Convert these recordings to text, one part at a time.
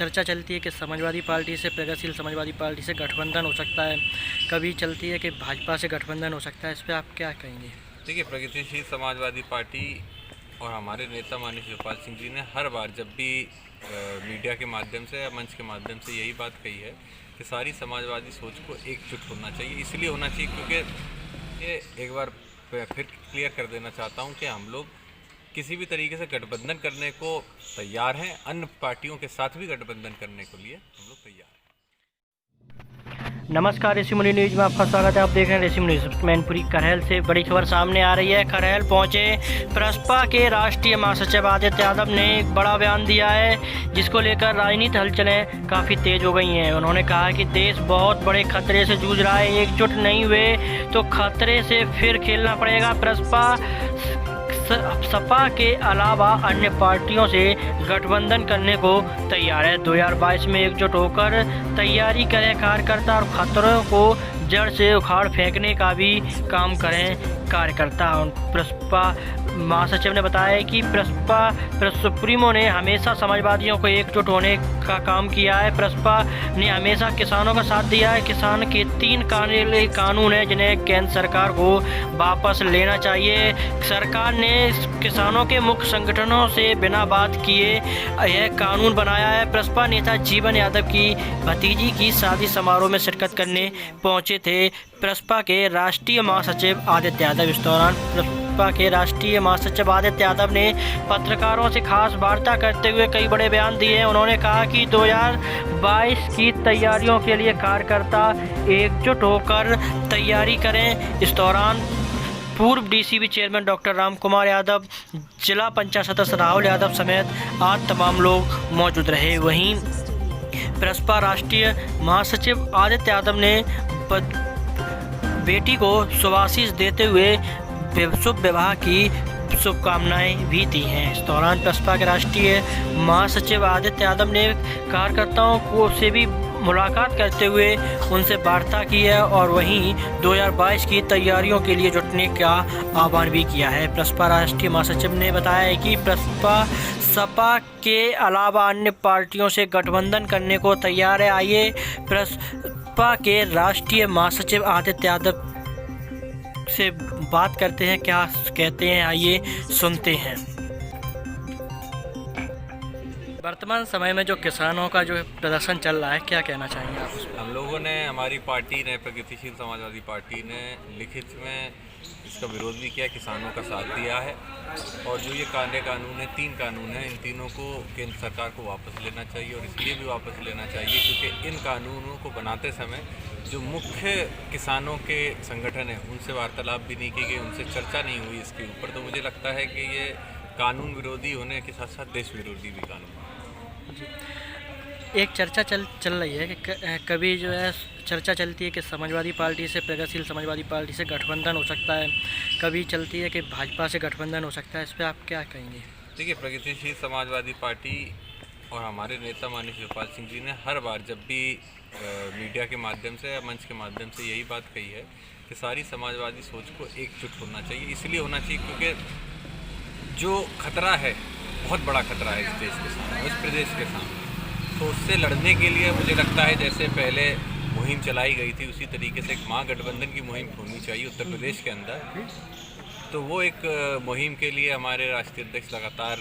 चर्चा चलती है कि समाजवादी पार्टी से, प्रगतिशील समाजवादी पार्टी से गठबंधन हो सकता है, कभी चलती है कि भाजपा से गठबंधन हो सकता है। इस पर आप क्या कहेंगे? देखिए, प्रगतिशील समाजवादी पार्टी और हमारे नेता माननीय शिवपाल सिंह जी ने हर बार जब भी मीडिया के माध्यम से या मंच के माध्यम से यही बात कही है कि सारी समाजवादी सोच को एकजुट होना चाहिए। इसलिए होना चाहिए क्योंकि ये एक बार फिर क्लियर कर देना चाहता हूँ कि हम लोग किसी भी तरीके से गठबंधन करने को तैयार हैं। अन्य पार्टियों के साथ भी गठबंधन करने के लिए हम लोग तैयार हैं। नमस्कार, ऋषिमुनि न्यूज में आपका स्वागत है। आप देख रहे हैं ऋषिमुनि न्यूज। मैनपुरी करहल से बड़ी खबर सामने आ रही है। करहल पहुंचे प्रसपा के राष्ट्रीय महासचिव आदित्य यादव ने एक बड़ा बयान दिया है, जिसको लेकर राजनीतिक हलचलें काफ़ी तेज हो गई हैं। उन्होंने कहा कि देश बहुत बड़े खतरे से जूझ रहा है, एकजुट नहीं हुए तो खतरे से फिर खेलना पड़ेगा। प्रसपा सपा के अलावा अन्य पार्टियों से गठबंधन करने को तैयार है। 2022 में एकजुट होकर तैयारी करें कार्यकर्ता और खतरों को जड़ से उखाड़ फेंकने का भी काम करें कार्यकर्ता। प्रसपा महासचिव ने बताया कि प्रसपा सुप्रीमो ने हमेशा समाजवादियों को एकजुट होने का काम किया है। प्रसपा ने हमेशा किसानों का साथ दिया है। किसान के 3 कानून हैं जिन्हें केंद्र सरकार को वापस लेना चाहिए। सरकार ने किसानों के मुख्य संगठनों से बिना बात किए यह कानून बनाया है। प्रसपा नेता जीवन यादव की भतीजी की शादी समारोह में शिरकत करने पहुंचे थे प्रसपा के राष्ट्रीय महासचिव आदित्य यादव। इस दौरान प्रसपा के राष्ट्रीय महासचिव आदित्य यादव ने पत्रकारों से खास वार्ता करते हुए कई बड़े बयान दिए हैं। उन्होंने कहा कि 2022 की तैयारियों के लिए कार्यकर्ता एकजुट होकर तैयारी करें। इस दौरान पूर्व DCB chairman doctor Ram Kumar Yadav, जिला पंचायत सदस्य राहुल यादव समेत आज तमाम लोग मौजूद रहे। वहीं प्रसपा राष्ट्रीय महासचिव आदित्य यादव ने बेटी को शुभाशीष देते हुए शुभ विवाह की शुभकामनाएं भी दी हैं। इस दौरान प्रसपा के राष्ट्रीय महासचिव आदित्य यादव ने कार्यकर्ताओं को से भी मुलाकात करते हुए उनसे वार्ता की है और वहीं 2022 की तैयारियों के लिए जुटने का आह्वान भी किया है। प्रसपा राष्ट्रीय महासचिव ने बताया है कि प्रसपा सपा के अलावा अन्य पार्टियों से गठबंधन करने को तैयार है। आइए प्रसपा के राष्ट्रीय महासचिव आदित्य यादव से बात करते हैं, क्या कहते हैं, आइए सुनते हैं। वर्तमान समय में जो किसानों का जो प्रदर्शन चल रहा है, क्या कहना चाहेंगे आप उस पर? हम लोगों ने, हमारी पार्टी ने, प्रगतिशील समाजवादी पार्टी ने लिखित में इसका विरोध भी किया, किसानों का साथ दिया है। और जो ये कानून है, 3 कानून हैं, इन तीनों को केंद्र सरकार को वापस लेना चाहिए। और इसलिए भी वापस लेना चाहिए क्योंकि इन कानूनों को बनाते समय जो मुख्य किसानों के संगठन हैं उनसे वार्तालाप भी नहीं की गई, उनसे चर्चा नहीं हुई इसके ऊपर। तो मुझे लगता है कि ये कानून विरोधी होने के साथ साथ देश विरोधी भी कानून। एक चर्चा चल रही है कि कभी जो है चर्चा चलती है कि समाजवादी पार्टी से, प्रगतिशील समाजवादी पार्टी से गठबंधन हो सकता है, कभी चलती है कि भाजपा से गठबंधन हो सकता है। इस पर आप क्या कहेंगे? देखिए, प्रगतिशील समाजवादी पार्टी और हमारे नेता माननीय शिवपाल सिंह जी ने हर बार जब भी मीडिया के माध्यम से या मंच के माध्यम से यही बात कही है कि सारी समाजवादी सोच को एकजुट होना चाहिए। इसलिए होना चाहिए क्योंकि जो खतरा है, बहुत बड़ा खतरा है इस देश के सामने, इस प्रदेश के सामने। तो उससे लड़ने के लिए मुझे लगता है जैसे पहले मुहिम चलाई गई थी उसी तरीके से एक महागठबंधन की मुहिम होनी चाहिए उत्तर प्रदेश के अंदर। तो वो एक मुहिम के लिए हमारे राष्ट्रीय अध्यक्ष लगातार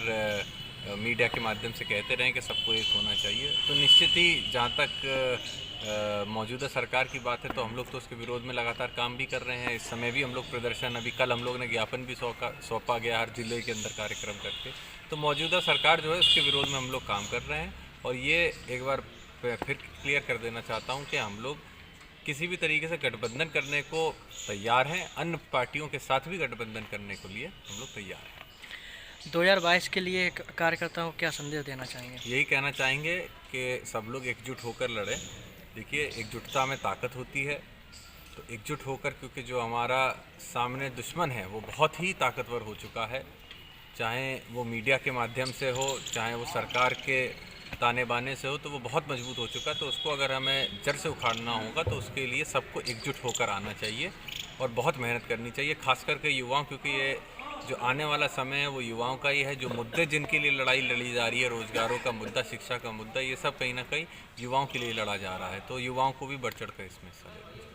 मीडिया के माध्यम से कहते रहे कि सबको एक होना चाहिए। तो निश्चित ही जहाँ तक मौजूदा सरकार की बात है तो हम लोग तो उसके विरोध में लगातार काम भी कर रहे हैं। इस समय भी हम लोग प्रदर्शन, अभी कल हम लोग ने ज्ञापन भी सौंपा गया हर जिले के अंदर कार्यक्रम करके। तो मौजूदा सरकार जो है उसके विरोध में हम लोग काम कर रहे हैं। और ये एक बार फिर क्लियर कर देना चाहता हूँ कि हम लोग किसी भी तरीके से गठबंधन करने को तैयार हैं। अन्य पार्टियों के साथ भी गठबंधन करने के लिए हम लोग तैयार हैं। 2022 के लिए कार्यकर्ताओं को क्या संदेश देना चाहेंगे? यही कहना चाहेंगे कि सब लोग एकजुट होकर लड़ें। देखिए, एकजुटता में ताकत होती है। तो एकजुट होकर, क्योंकि जो हमारा सामने दुश्मन है वो बहुत ही ताकतवर हो चुका है, चाहे वो मीडिया के माध्यम से हो, चाहे वो सरकार के ताने बाने से हो, तो वो बहुत मजबूत हो चुका है। तो उसको अगर हमें जड़ से उखाड़ना होगा तो उसके लिए सबको एकजुट होकर आना चाहिए और बहुत मेहनत करनी चाहिए, खास करके युवाओं, क्योंकि ये जो आने वाला समय है वो युवाओं का ही है। जो मुद्दे जिनके लिए लड़ाई लड़ी जा रही है, रोजगारों का मुद्दा, शिक्षा का मुद्दा, ये सब कहीं ना कहीं युवाओं के लिए लड़ा जा रहा है। तो युवाओं को भी बढ़ चढ़ कर इसमें हिस्सा लेना चाहिए।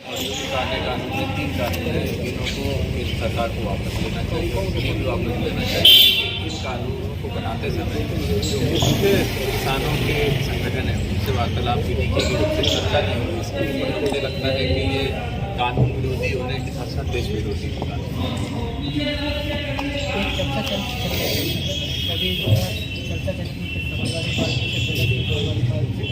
और जो भी काले कानून में 3 कानून है, तीनों को इस सरकार को वापस लेना चाहिए, उन्हें भी वापस लेना चाहिए। इन कानूनों को बनाते समय जो मुख्य किसानों के संगठन है उनसे वार्तालाप भी नहीं की, उनसे चर्चा नहीं हुई इसकी। और मुझे लगता है कि ये कानून विरोधी होने के साथ साथ देश विरोधी भी कानून चर्चा चल रही है, अभी जो है चर्चा चल रही है समाजवादी पार्टी से